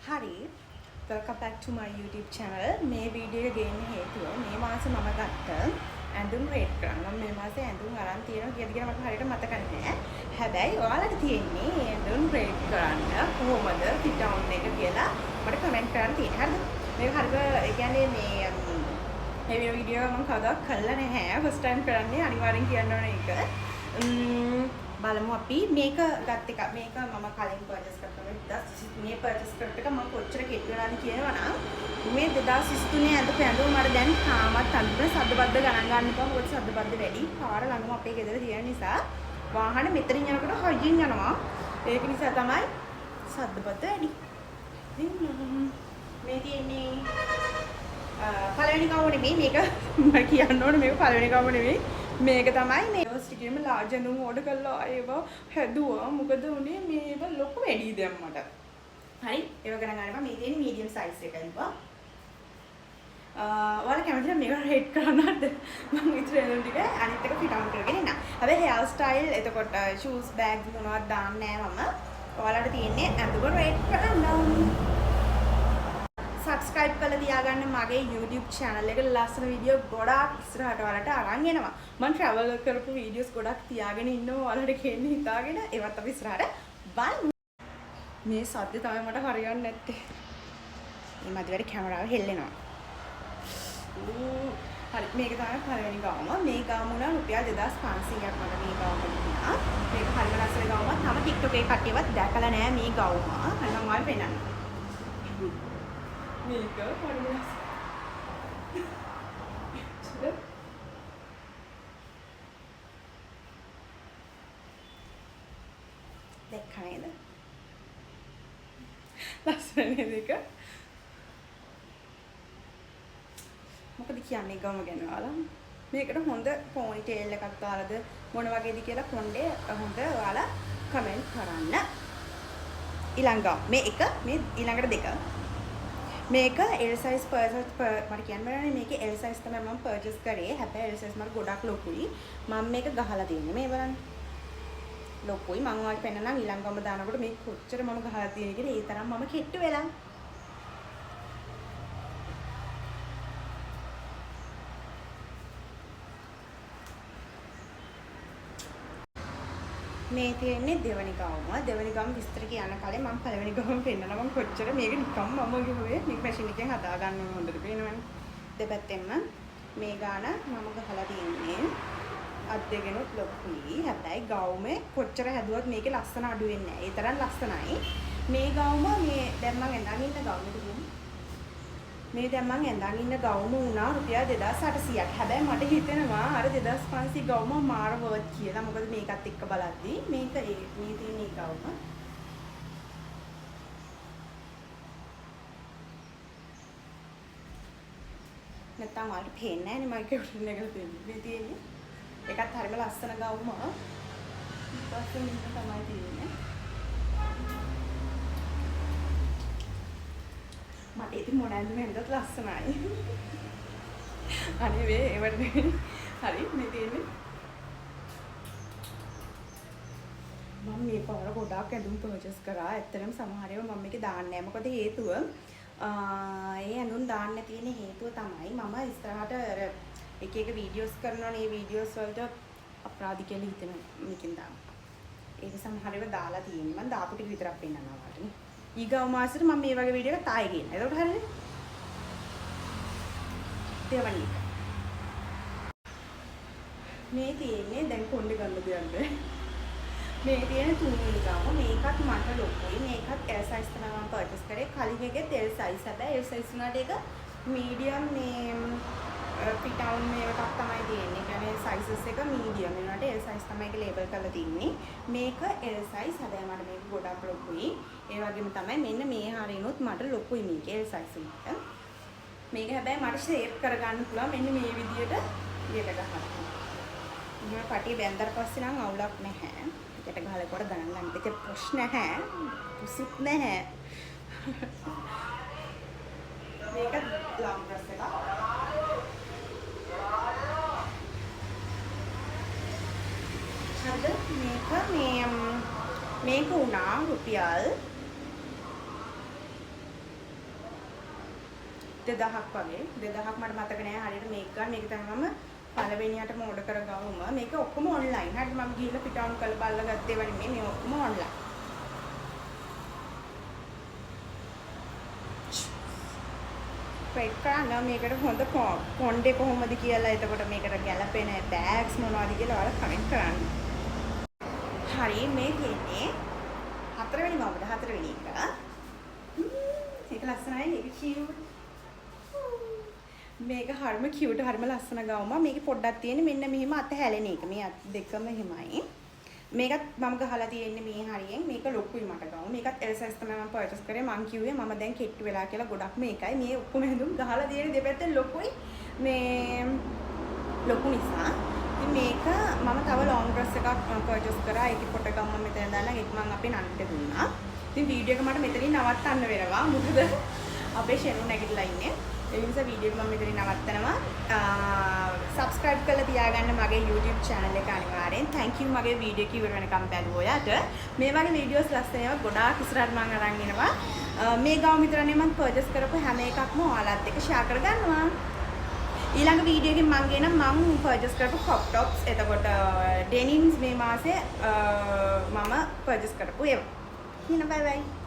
Hari, welcome back to my YouTube channel. මේ video එක ගේන්න හේතුව මේ මාසේ මම ගත්ත ඇඳුම් රේට් කරනවා. මම මේ මාසේ ඇඳුම් අරන් තියෙනවා කියලා මට හරියට මතක නැහැ. හැබැයි ඔයාලට තියෙන්නේ ඇඳුම් රේට් කරන්න කොහොමද fit down එක කියලා මට කමෙන්ට් කරන්න තියෙනවා. හරිද? මේක හරියට ඒ කියන්නේ මේ වීඩියෝ මම කවදාවත් කරලා නැහැ. first time කරන්නේ අනිවාර්යෙන් කියන්න ඕනේ ඒක. බලමු අපි මේක ගත් එක මේක මම කලින් පර්චේස් කරා මේ පර්චේස් කරපු එක මම කොච්චර කෙට් වෙලාද කියනවා නම් මේ 2023 ඇඳපු ඇඳුම මට දැන් තාමත් අඳුන සද්දබද්ද ගණන් ගන්න එපා මොකද සද්දබද්ද වැඩි පාර ළඟම අපේ ගෙදර තියෙන නිසා වාහන මෙතනින් යනකොට හයියෙන් යනවා ඒක නිසා තමයි සද්දබද්ද වැඩි මේ තියෙන්නේ පළවෙනි ගාව නෙමෙයි මේක මම කියන්න ඕනේ මේක පළවෙනි ගාව නෙමෙයි මේක තමයි මේ ස්ටිකේම ලාර්ජ් ඇඳුම් ඕඩර් කළා ඒව හැදුවා මොකද උනේ මේව ලොකු වැඩි දැන් මට හරි ඒව ගණන් ගන්නවා මේ තියෙන්නේ මීඩියම් සයිස් එක ඉන්නවා ඔයාලා කැමති නම් මේක රේට් කරන්නත් මම ඉතින් එන ටික අනිත් එක ෆිට අවුට් කරගෙන ඉන්න හැබැයි හෙයාර් ස්ටයිල් එතකොට ෂූස් බෑග් මොනවද දාන්නේ නැහැ මම ඔයාලට තියෙන්නේ ඇඳුම රේට් කරන්න subscribe කරලා තියාගන්න මගේ YouTube channel එක ලස්සන වීඩියෝ ගොඩාක් ඉස්සරහට ඔයාලට අරන් එනවා. මම travel කරපු වීඩියෝස් ගොඩක් තියාගෙන ඉන්නවා ඔයාලට කියන්නේ හිතාගෙන ඒවත් අපි ඉස්සරහට බලමු. මේ සද්දේ තමයි මට හරියන්නේ නැත්තේ. මේ මැදවැඩි කැමරාව හෙල්ලෙනවා. හරි මේක තමයි පළවෙනි ගාම. මේ ගාම උනා රුපියල් 2500ක් මට මේ ගාම දුන්නා. මේක හරිම ලස්සන ගාමක්. තම TikTok එකේ කට්ටියවත් දැකලා නැහැ මේ ගාම. හරි මම ඔයාලට පෙන්නන්නම්. මේක පරිමස් දැක්කා නේද ලස්සන නේද ඒක මොකද කියන්නේ ගම ගැන ඔයාලා මේකට හොඳ පොනි ටේල් එකක් දාලාද මොන වගේද කියලා කොණ්ඩේ හොඳ ඔයාලා කමෙන්ට් කරන්න ඊළඟ මේ එක මේ ඊළඟට දෙක මේක L size මට කියන්න බැරනේ මේකේ L size තමයි මම purchase කරේ. හැබැයි L size මට ගොඩක් ලොකුයි. මම මේක ගහලා තියන්නේ. මේ බලන්න. ලොකුයි. මම ඔයාලට පෙන්නනම් ඊළඟම දානකොට මේක කොච්චර මම ගහලා තියෙන්නේ කියලා ඒ තරම් මම කෙට්ටු වෙලා. මේ තියෙන්නේ දෙවනි ගාම. දෙවනි ගාම විස්තර කියන්න කලින් මම පළවෙනි ගාම පෙන්නනවා මම කොච්චර මේක නිකම් මම ගිහුවේ මේක මැෂින් එකෙන් හදා ගන්න හොඳට පේනවනේ. දෙපැත්තෙන්ම මේ ගාන මම ගහලා තියන්නේ අත් දෙකෙනුත් ලොකුයි. හැබැයි ගාමේ කොච්චර හැදුවත් මේකේ ලස්සන අඩු වෙන්නේ නැහැ. ඒ තරම් ලස්සනයි. මේ ගාම මේ දැන් මම එඳන් ඉන්න ගාමෙට ගිහින් මේ දැන් මම එඳන් ඉන්න ගවුම වුණා රුපියල් 2800ක්. හැබැයි මට හිතෙනවා අර 2500 ගවුම මාර වර්ත් කියලා. මොකද මේකත් එක්ක බලද්දී මේක මේ තියෙන ඒ ගවුම. නැත්තම් වලට පේන්නේ නැහැ නේ මගේ කැමරා එකේ තියෙන්නේ. මේ තියෙන්නේ ඒකත් හරිම ලස්සන ගවුම. ඊපස්සේ මේක තමයි තියෙන්නේ. මට ඉතින් මොන ඇඳුම ඇඳලා ලස්සනයි. අනේ වේ ඒවට හරි මේ තියෙන්නේ. මම මේ පාර ගොඩාක් ඇඳුම් පර්චේස් කරා. ඇත්තටම සමහර ඒවා මම මේකේ දාන්නේ නැහැ. මොකද හේතුව ඒ ඇඳුම් දාන්න තියෙන හේතුව තමයි මම ඉස්සරහට එක එක වීඩියෝස් කරනවනේ. මේ වීඩියෝස් වලට අපරාධ කියලා හිතෙන මේකෙන් දාන්න. ඒක සමහර ඒවා දාලා තියෙන්නේ. මම දාපු ටික විතරක් පෙන්නනවා වටනේ. ඊගව මාසෙට මම මේ වගේ වීඩියෝ එකක් තායි ගේනවා. එතකොට හරියද? දෙවනි එක. මේ තියෙන්නේ දැන් කොණ්ඩේ ගන්න දෙයක්. මේ තියෙන තුන්වෙනි ගාම මේකත් මට ලොකුයි. මේකත් L size තමයි මම පර්චේස් කරේ. කලින් එකේ L size. හැබැයි L size උනාට ඒක medium මේ fit down මේකක් තමයි තියෙන්නේ. ඒ කියන්නේ sizes එක medium වෙනවාට L size තමයි ඒක label කරලා තින්නේ. මේක L size. හැබැයි මට මේක ගොඩක් ලොකුයි. ඒ වගේම තමයි මෙන්න මේ හරිනුත් මට ලොකුයි මේක L size එක. මේක හැබැයි මට shape කරගන්න පුළුවන් මෙන්න මේ විදියට ඊට ගහන්න. ඉතින් පටිය බැන්දර පස්සේ නම් අවුලක් නැහැ. ඊට ගහලා කොට ගණන් ගන්න දෙක ප්‍රශ්න නැහැ. පුසිත් නැහැ. මේක long dress එක. හරිද මේක උනා රුපියල් 2000ක් වගේ 2000ක් මට මතක නෑ හරියට මේක ගන්න. මේක තමයි මම පළවෙනියටම ඕඩර් කරගවුම. මේක ඔක්කොම ඔන්ලයින්. හරියට මම ගිහිල්ලා පිටාවුන් කරලා බලලා ගත්තේ වනේ මේ ඔක්කොම ඔන්ලයින්. ට්‍රේඩ් කරන්න මේකට හොඳ කොණ්ඩේ කොහොමද කියලා එතකොට මේකට ගැලපෙන බෑග්ස් මොනවද කියලා ඔයාලා කමෙන්ට් කරන්න. හරි මේ තියෙන්නේ හතරවෙනි බවද හතරවෙනි එක. ඒක ලස්සනයි ඒක කියුට්. මේක හරිම කියුට් හරිම ලස්සන ගවුම. මේකේ පොඩ්ඩක් තියෙන්නේ මෙන්න මෙහිම අත හැලෙන එක. මේ අත් දෙකම එහෙමයි. මේකත් මම ගහලා තියෙන්නේ මේ හරියෙන්. මේක ලොකුයි මට ගවුම. මේකත් L size තමයි මම පර්චේස් කරේ. මං කිව්වේ මම දැන් කෙට්ටු වෙලා කියලා ගොඩක් මේකයි. මේ ඔක්කොම හැඳුම් ගහලා තියෙන්නේ දෙපැත්තෙන් ලොකුයි. මේ ලොකු නිසා. ඉතින් මේක මම තව ලොන්ග් ඩ්‍රෙස් එකක් පර්චේස් කරා. ඒකේ ෆොටෝ එකක් මම මෙතන දාලා ඒක මම අපේ නන්ට දුන්නා. ඉතින් වීඩියෝ එක මට මෙතනින් නවත්තන්න වෙනවා. මොකද අපේ ෂෙනු නැගිටලා ඉන්නේ. ඒ නිසා වීඩියෝ එක මම මෙතනින් නවත්තනවා. subscribe කරලා තියාගන්න මගේ YouTube channel එක අනිවාර්යෙන්. thank you මගේ වීඩියෝ එක ඉවර වෙනකම් බැලුවා ඔයාට. මේ වගේ වීඩියෝස් ලස්සන ඒවා ගොඩාක් ඉස්සරහට මම අරන් එනවා. මේ ගාව විතරනේ මම පර්චේස් කරපු හැම එකක්ම ඔයාලත් එක්ක share කරගන්නවා. ඊළඟ වීඩියෝ එකෙන් මම ගේනම් මම පර්චේස් කරපු crop tops. එතකොට denims මේ මාසේ මම පර්චේස් කරපු ඒවා. එහෙනම් bye bye.